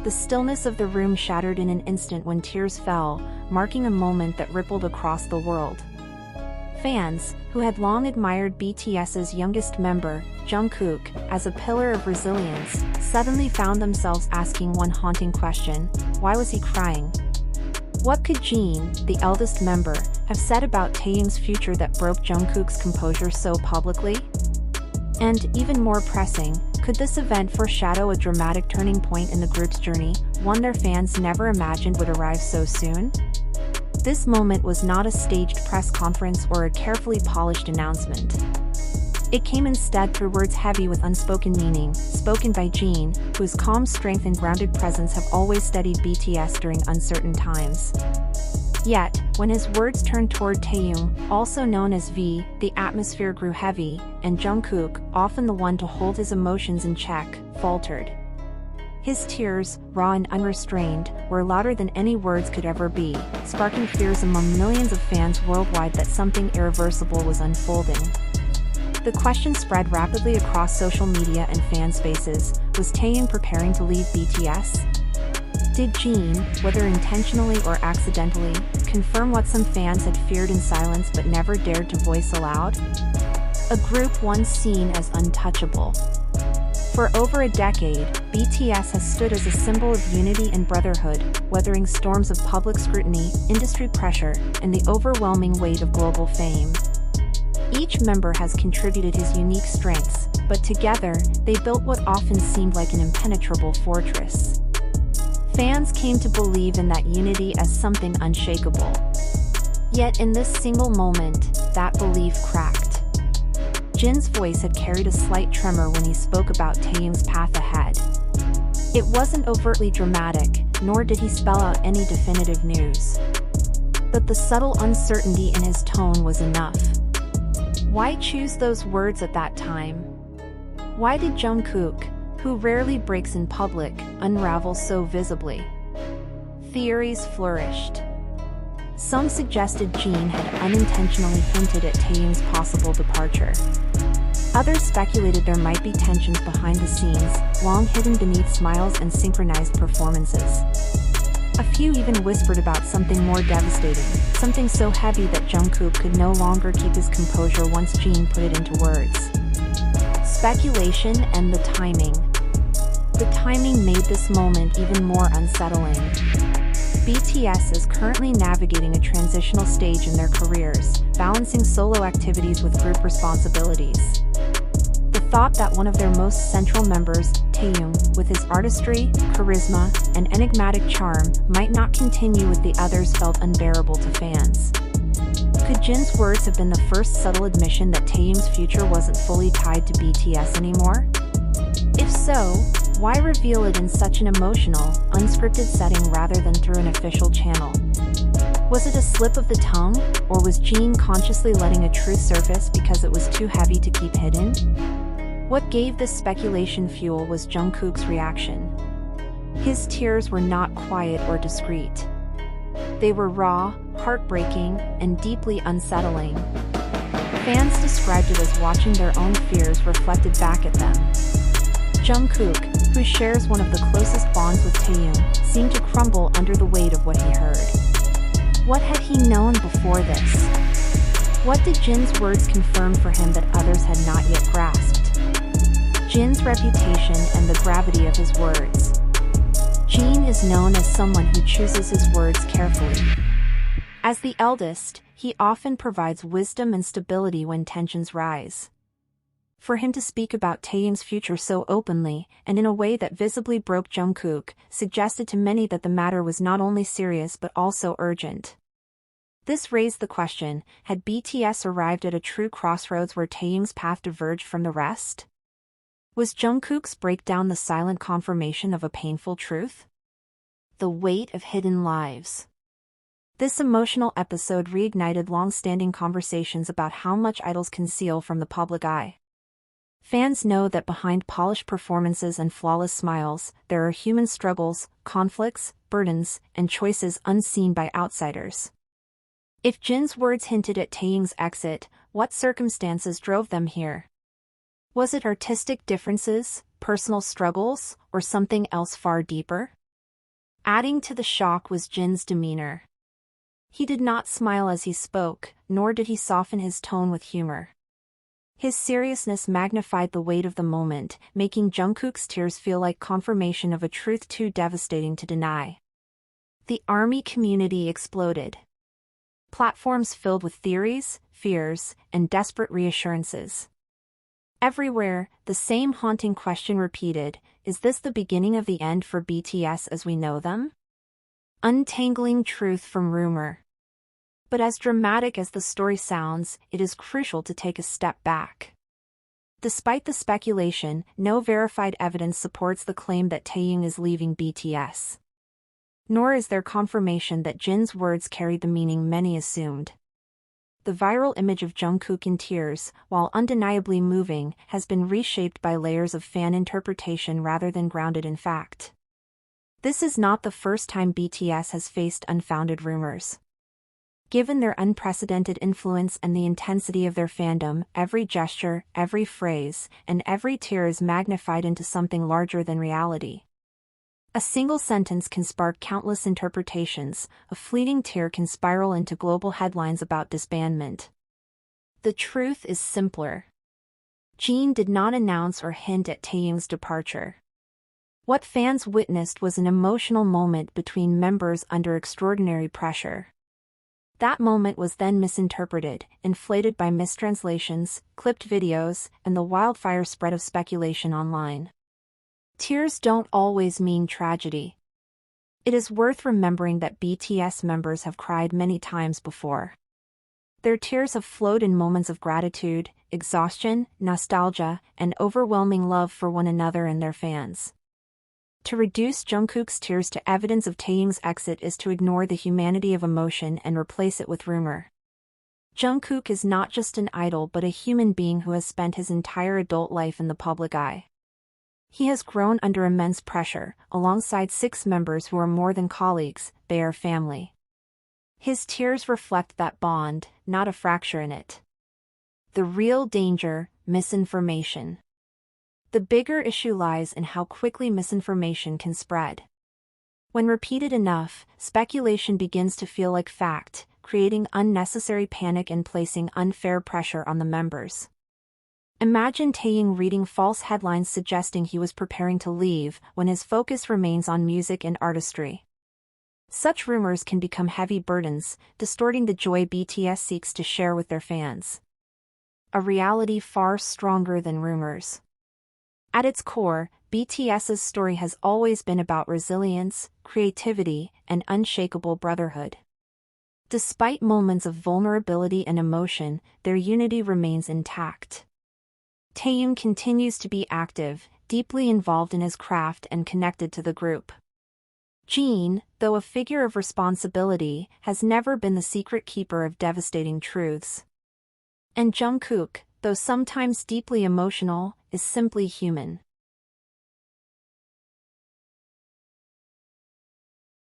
The stillness of the room shattered in an instant when tears fell, marking a moment that rippled across the world. Fans, who had long admired BTS's youngest member, Jungkook, as a pillar of resilience, suddenly found themselves asking one haunting question: why was he crying? What could Jin, the eldest member, have said about Taehyung's future that broke Jungkook's composure so publicly? And, even more pressing, could this event foreshadow a dramatic turning point in the group's journey, one their fans never imagined would arrive so soon? This moment was not a staged press conference or a carefully polished announcement. It came instead through words heavy with unspoken meaning, spoken by Jin, whose calm strength and grounded presence have always steadied BTS during uncertain times. Yet, when his words turned toward Taehyung, also known as V, the atmosphere grew heavy, and Jungkook, often the one to hold his emotions in check, faltered. His tears, raw and unrestrained, were louder than any words could ever be, sparking fears among millions of fans worldwide that something irreversible was unfolding. The question spread rapidly across social media and fan spaces: was Taehyung preparing to leave BTS? Did Jin, whether intentionally or accidentally, confirm what some fans had feared in silence but never dared to voice aloud? A group once seen as untouchable. For over a decade, BTS has stood as a symbol of unity and brotherhood, weathering storms of public scrutiny, industry pressure, and the overwhelming weight of global fame. Each member has contributed his unique strengths, but together, they built what often seemed like an impenetrable fortress. Fans came to believe in that unity as something unshakable. Yet in this single moment, that belief cracked. Jin's voice had carried a slight tremor when he spoke about Taehyung's path ahead. It wasn't overtly dramatic, nor did he spell out any definitive news. But the subtle uncertainty in his tone was enough. Why choose those words at that time? Why did Jungkook, who rarely breaks in public, unravel so visibly? Theories flourished. Some suggested Jin had unintentionally hinted at Taehyung's possible departure. Others speculated there might be tensions behind the scenes, long hidden beneath smiles and synchronized performances. A few even whispered about something more devastating, something so heavy that Jungkook could no longer keep his composure once Jin put it into words. Speculation and the timing. The timing made this moment even more unsettling. BTS is currently navigating a transitional stage in their careers, balancing solo activities with group responsibilities. The thought that one of their most central members, Taehyung, with his artistry, charisma, and enigmatic charm, might not continue with the others felt unbearable to fans. Could Jin's words have been the first subtle admission that Taehyung's future wasn't fully tied to BTS anymore? If so, why reveal it in such an emotional, unscripted setting rather than through an official channel? Was it a slip of the tongue, or was Jin consciously letting a truth surface because it was too heavy to keep hidden? What gave this speculation fuel was Jungkook's reaction. His tears were not quiet or discreet. They were raw, heartbreaking, and deeply unsettling. Fans described it as watching their own fears reflected back at them. Jungkook, who shares one of the closest bonds with Taehyung, seemed to crumble under the weight of what he heard. What had he known before this? What did Jin's words confirm for him that others had not yet grasped? Jin's reputation and the gravity of his words. Jin is known as someone who chooses his words carefully. As the eldest, he often provides wisdom and stability when tensions rise. For him to speak about Taehyung's future so openly, and in a way that visibly broke Jungkook, suggested to many that the matter was not only serious but also urgent. This raised the question: had BTS arrived at a true crossroads where Taehyung's path diverged from the rest? Was Jungkook's breakdown the silent confirmation of a painful truth? The weight of hidden lives. This emotional episode reignited long-standing conversations about how much idols conceal from the public eye. Fans know that behind polished performances and flawless smiles, there are human struggles, conflicts, burdens, and choices unseen by outsiders. If Jin's words hinted at Taehyung's exit, what circumstances drove them here? Was it artistic differences, personal struggles, or something else far deeper? Adding to the shock was Jin's demeanor. He did not smile as he spoke, nor did he soften his tone with humor. His seriousness magnified the weight of the moment, making Jungkook's tears feel like confirmation of a truth too devastating to deny. The ARMY community exploded. Platforms filled with theories, fears, and desperate reassurances. Everywhere, the same haunting question repeated: is this the beginning of the end for BTS as we know them? Untangling truth from rumor. But as dramatic as the story sounds, it is crucial to take a step back. Despite the speculation, no verified evidence supports the claim that Taehyung is leaving BTS. Nor is there confirmation that Jin's words carried the meaning many assumed. The viral image of Jungkook in tears, while undeniably moving, has been reshaped by layers of fan interpretation rather than grounded in fact. This is not the first time BTS has faced unfounded rumors. Given their unprecedented influence and the intensity of their fandom, every gesture, every phrase, and every tear is magnified into something larger than reality. A single sentence can spark countless interpretations, a fleeting tear can spiral into global headlines about disbandment. The truth is simpler. Jin did not announce or hint at Taehyung's departure. What fans witnessed was an emotional moment between members under extraordinary pressure. That moment was then misinterpreted, inflated by mistranslations, clipped videos, and the wildfire spread of speculation online. Tears don't always mean tragedy. It is worth remembering that BTS members have cried many times before. Their tears have flowed in moments of gratitude, exhaustion, nostalgia, and overwhelming love for one another and their fans. To reduce Jungkook's tears to evidence of Taehyung's exit is to ignore the humanity of emotion and replace it with rumor. Jungkook is not just an idol but a human being who has spent his entire adult life in the public eye. He has grown under immense pressure, alongside 6 members who are more than colleagues, they are family. His tears reflect that bond, not a fracture in it. The real danger: misinformation. The bigger issue lies in how quickly misinformation can spread. When repeated enough, speculation begins to feel like fact, creating unnecessary panic and placing unfair pressure on the members. Imagine Taehyung reading false headlines suggesting he was preparing to leave, when his focus remains on music and artistry. Such rumors can become heavy burdens, distorting the joy BTS seeks to share with their fans. A reality far stronger than rumors. At its core, BTS's story has always been about resilience, creativity, and unshakable brotherhood. Despite moments of vulnerability and emotion, their unity remains intact. Taehyung continues to be active, deeply involved in his craft and connected to the group. Jin, though a figure of responsibility, has never been the secret keeper of devastating truths. And Jungkook, though sometimes deeply emotional, is simply human.